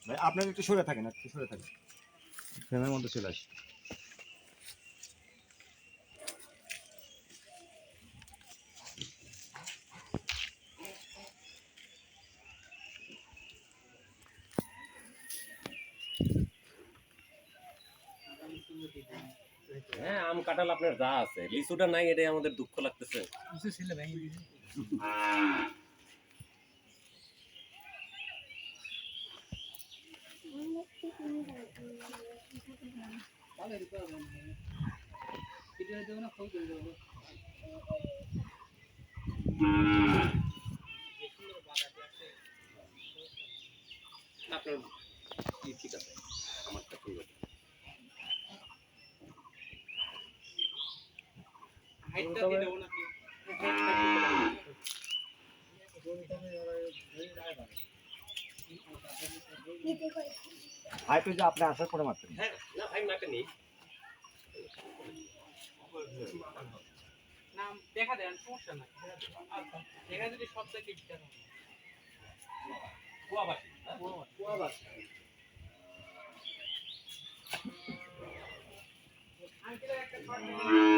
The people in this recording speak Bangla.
ভাই আপনার একটু সরে থাকেন, একটু সরে থাকেন, ফ্রেমের মধ্যে চলে আসি। হ্যাঁ, আম কাঁঠাল আপনার যা আছে, লিচুটা নাই, এটাই আমাদের দুঃখ লাগতেছে। আপনার কি ঠিক আছে, আমারটা ঠিক আছে। ভাই তো যে আপনি আসার পরে মারতেন। হ্যাঁ, না ভাই মাকে নেই। নাম দেখা দেন, সমস্যা নাই। আচ্ছা, দেখা যদি সব থেকে ঠিকঠাক হয়। কুয়াবাসী, কুয়াবাসী। আঙ্কেলের একটা শর্ট